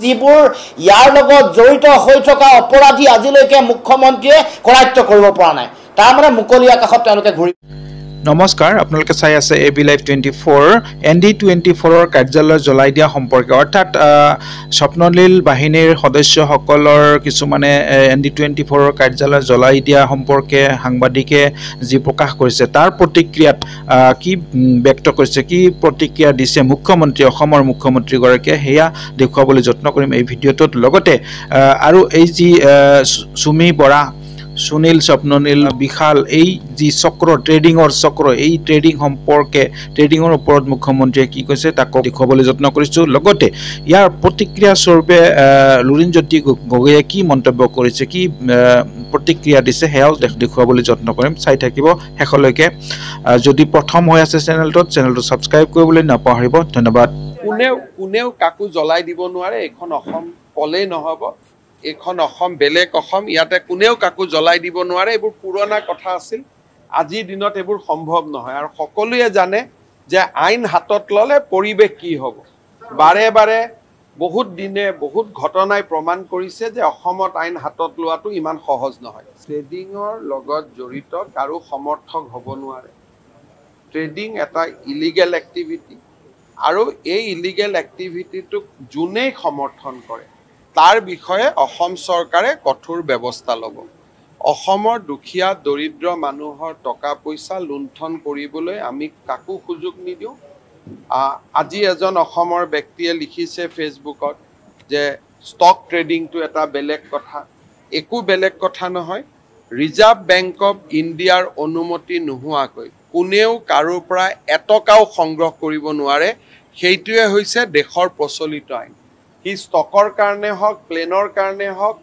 যিবোৰ ইয়াৰ লগত জড়িত হৈ থকা অপৰাধী আজিলৈকে মুখ্যমন্ত্ৰীয়ে কৰায়ত্ব কৰিব পৰা নাই তাৰ মানে মুকলি আকাশত তেওঁলোকে ঘূৰি নমস্কাৰ আপোনালোকে চাই আছে এবি লাইভ 24 ND24 কাৰ্যালয় জ্বলাই দিয়া সম্পৰ্কে অৰ্থাৎ স্বপ্নলীল বাহিনীৰ সদস্যসকলৰ কিছুমানে ND24 কাৰ্যালয় জ্বলাই দিয়া সম্পৰ্কে সাংবাদিকে যি প্ৰকাশ কৰিছে তাৰ প্ৰতিক্ৰিয়াত কি ব্যক্ত কৰিছে কি প্ৰতিক্ৰিয়া দিছে মুখ্যমন্ত্ৰী অসমৰ মুখ্যমন্ত্ৰী গৰাকীয়ে হেয়া দেখুৱাবলৈ যত্ন কৰিম এই ভিডিঅ'টোত লগতে আৰু এই যি সুমি বৰা সুনীল স্বপ্ননীল বিশাল এই যি চক্ৰ ট্ৰেডিঙৰ চক্ৰ এই ট্ৰেডিং সম্পৰ্কে ট্ৰেডিঙৰ ওপৰত মুখ্যমন্ত্ৰীয়ে কি কৈছে তাক দেখুৱাবলৈ যত্ন কৰিছো লগতে ইয়াৰ প্ৰতিক্ৰিয়া স্বৰূপে লুৰিণজ্যোতি গগৈয়ে কি মন্তব্য কৰিছে কি প্ৰতিক্ৰিয়া দিছে হেয়াও দেখুৱাবলৈ যত্ন কৰিম চাই থাকিব শেষলৈকে যদি প্ৰথম হৈ আছে চেনেলটো সাবস্ক্ৰাইব কৰিবলৈ নাপাহৰিব ধন্যবাদ কোনেও কাকো জ্বলাই দিব নোৱাৰে এখন অসম কলেই নহব এখন অসম বেলেগ অসম ইয়াতে কোনেও কাকো জ্বলাই দিব নোৱাৰে এইবোৰ পুৰণা কথা আছিল আজিৰ দিনত এইবোৰ সম্ভৱ নহয় আৰু সকলোৱে জানে যে আইন হাতত ললে পৰিৱেশ কি হ'ব বাৰে বাৰে বহুত দিনে বহুত ঘটনাই প্ৰমাণ কৰিছে যে অসমত আইন হাতত লোৱাটো ইমান সহজ নহয় ট্ৰেডিঙৰ লগত জড়িত কাৰো সমৰ্থক হ'ব নোৱাৰে ট্ৰেডিং এটা ইলিগেল এক্টিভিটি আৰু এই ইলিগেল এক্টিভিটিটোক যোনেই সমৰ্থন কৰে তাৰ বিষয়ে অসম চৰকাৰে কঠোৰ ব্যৱস্থা ল'ব অসমৰ দুখীয়া দৰিদ্ৰ মানুহৰ টকা পইচা লুণ্ঠন কৰিবলৈ আমি কাকো সুযোগ নিদিওঁ আজি এজন অসমৰ ব্যক্তিয়ে লিখিছে ফেচবুকত যে ষ্টক ট্ৰেডিংটো এটা বেলেগ কথা একো বেলেগ কথা নহয় ৰিজাৰ্ভ বেংক অফ ইণ্ডিয়াৰ অনুমতি নোহোৱাকৈ কোনেও কাৰোৰ পৰা এটকাও সংগ্ৰহ কৰিব নোৱাৰে সেইটোৱে হৈছে দেশৰ প্ৰচলিত আইন কি ষ্টকৰ কাৰণে হওক প্লেনৰ কাৰণে হওক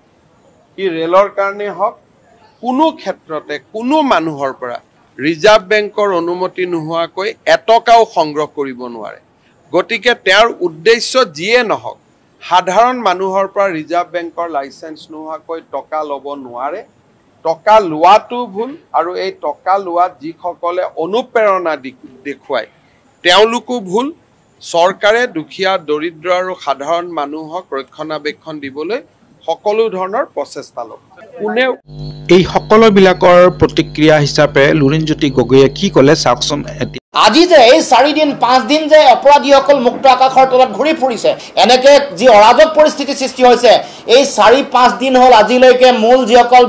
কি ৰেলৰ কাৰণে হওক কোনো ক্ষেত্ৰতে কোনো মানুহৰ পৰা ৰিজাৰ্ভ বেংকৰ অনুমতি নোহোৱাকৈ এটকাও সংগ্ৰহ কৰিব নোৱাৰে গতিকে তেওঁৰ উদ্দেশ্য যিয়ে নহওক সাধাৰণ মানুহৰ পৰা ৰিজাৰ্ভ বেংকৰ লাইসেন্স নোহোৱাকৈ টকা ল'ব নোৱাৰে টকা লোৱাটো ভুল আৰু এই টকা লোৱাত যিসকলে অনুপ্ৰেৰণা দেখুৱায় তেওঁলোকো ভুল চৰকাৰে দুখীয়া দৰিদ্ৰ আৰু সাধাৰণ মানুহক ৰক্ষণাবেক্ষণ দিবলৈ সকলো ধৰণৰ প্ৰচেষ্টা ল'ব কোনেও এই সকলোবিলাকৰ প্ৰতিক্ৰিয়া হিচাপে লুৰিণজ্যোতি গগৈয়ে কি ক'লে চাওকচোন আজি যে এই 4 দিন 5 দিন যে অপৰাধীসকল মুক্ত আকাশৰ তলত ঘূৰি ফুৰিছে এনেকে যি অৰাজক পৰিস্থিতি সৃষ্টি হৈছে এই 4-5 দিন হ'ল আজিলৈকে মূল যিসকল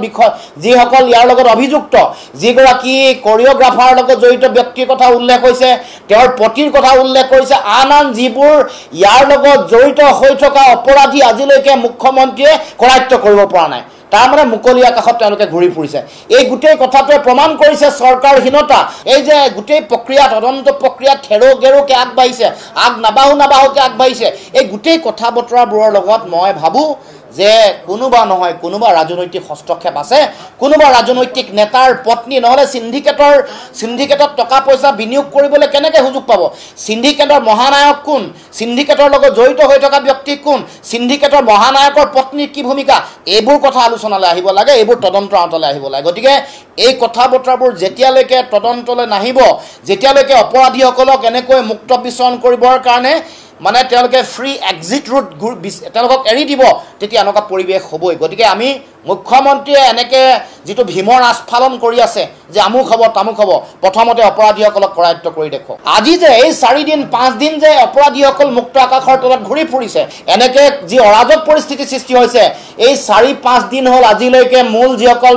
ইয়াৰ লগত অভিযুক্ত যিগৰাকী কোৰিঅগ্ৰাফাৰৰ লগত জড়িত ব্যক্তিৰ কথা উল্লেখ হৈছে তেওঁৰ পতিৰ কথা উল্লেখ কৰিছে আন যিবোৰ ইয়াৰ লগত জড়িত হৈ থকা অপৰাধী আজিলৈকে মুখ্যমন্ত্ৰীয়ে কৰায়ত্ব কৰিব পৰা নাই তাৰ মানে মুকলি আকাশত তেওঁলোকে ঘূৰি ফুৰিছে এই গোটেই কথাটোৱে প্ৰমাণ কৰিছে চৰকাৰহীনতা এই যে গোটেই প্ৰক্ৰিয়া তদন্ত প্ৰক্ৰিয়া থেৰো গেৰোকে আগবাঢ়িছে নাবাহুকে আগবাঢ়িছে এই গোটেই কথা বতৰাবোৰৰ লগত মই ভাবোঁ যে কোনোবা নহয় কোনোবা ৰাজনৈতিক হস্তক্ষেপ আছে কোনোবা ৰাজনৈতিক নেতাৰ পত্নী নহলে সিন্ডিকেটত টকা পইচা বিনিয়োগ কৰিবলৈ কেনেকৈ সুযোগ পাব সিন্ডিকেটৰ মহানায়ক কোন সিন্ডিকেটৰ লগত জড়িত হৈ থকা ব্যক্তি কোন সিন্ডিকেটৰ মহানায়কৰ পত্নীৰ কি ভূমিকা এইবোৰ কথা আলোচনালৈ আহিব লাগে এইবোৰ তদন্তৰ আওতালৈ আহিব লাগে গতিকে এই কথা বতৰাবোৰ যেতিয়ালৈকে তদন্তলৈ নাহিব যেতিয়ালৈকে অপৰাধীসকলক এনেকৈ মুক্ত বিচৰণ কৰিবৰ কাৰণে মানে তেওঁলোকে ফ্ৰী এক্সিট ৰুট তেওঁলোকক এৰি দিব তেতিয়া এনেকুৱা পৰিৱেশ হ'বই গতিকে আমি মুখ্যমন্ত্ৰীয়ে এনেকৈ যিটো ভীমৰ আস্ফালন কৰি আছে যে আমুক হ'ব তামুক হ'ব প্ৰথমতে অপৰাধীসকলক কৰায়ত্ব কৰি দেখুৱাওক আজি যে এই 4 দিন 5 দিন যে অপৰাধীসকল মুক্ত আকাশৰ তলত ঘূৰি ফুৰিছে এনেকৈ যি অৰাজক পৰিস্থিতি সৃষ্টি হৈছে এই 4-5 দিন হ'ল আজিলৈকে মূল যিসকল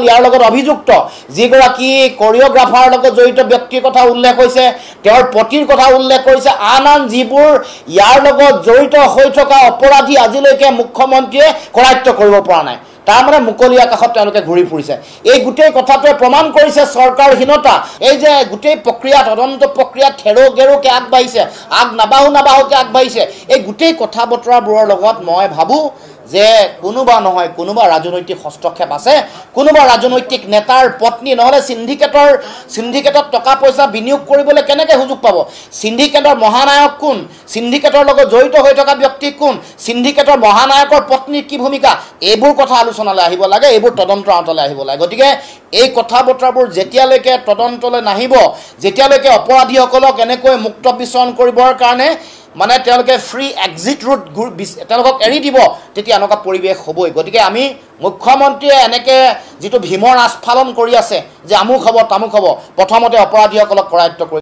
ইয়াৰ লগত অভিযুক্ত যিগৰাকী কোৰিঅগ্ৰাফাৰৰ লগত জড়িত ব্যক্তিৰ কথা উল্লেখ হৈছে তেওঁৰ পতিৰ কথা উল্লেখ কৰিছে আন যিবোৰ ইয়াৰ লগত জড়িত হৈ থকা অপৰাধী আজিলৈকে মুখ্যমন্ত্ৰীয়ে কৰায়ত্ব কৰিব পৰা নাই তাৰ মানে মুকলি আকাশত তেওঁলোকে ঘূৰি ফুৰিছে এই গোটেই কথাটোৱে প্ৰমাণ কৰিছে চৰকাৰহীনতা এই যে গোটেই প্ৰক্ৰিয়া তদন্ত প্ৰক্ৰিয়া থেৰো গেৰোকে আগবাঢ়িছে নাবাহুকে আগবাঢ়িছে এই গোটেই কথা বতৰাবোৰৰ লগত মই ভাবোঁ যে কোনোবা নহয় কোনোবা ৰাজনৈতিক হস্তক্ষেপ আছে কোনোবা ৰাজনৈতিক নেতাৰ পত্নী নহলে সিন্ডিকেটত টকা পইচা বিনিয়োগ কৰিবলৈ কেনেকৈ সুযোগ পাব সিন্ডিকেটৰ মহানায়ক কোন সিন্ডিকেটৰ লগত জড়িত হৈ থকা ব্যক্তি কোন সিন্ডিকেটৰ মহানায়কৰ পত্নীৰ কি ভূমিকা এইবোৰ কথা আলোচনালৈ আহিব লাগে এইবোৰ তদন্তৰ আওতালৈ আহিব লাগে গতিকে এই কথা বতৰাবোৰ যেতিয়ালৈকে তদন্তলৈ নাহিব যেতিয়ালৈকে অপৰাধীসকলক এনেকৈ মুক্ত বিচৰণ কৰিবৰ কাৰণে মানে তেওঁলোকে ফ্ৰী এক্সিট ৰুট তেওঁলোকক এৰি দিব, তেতিয়া এনেকুৱা পৰিৱেশ হ'বই। গতিকে আমি মুখ্যমন্ত্ৰীয়ে এনেকৈ যিটো ভীমৰ আস্ফালন কৰি আছে যে আমুক হ'ব তামুক হ'ব, প্ৰথমতে অপৰাধীসকলক কৰায়ত্ব কৰি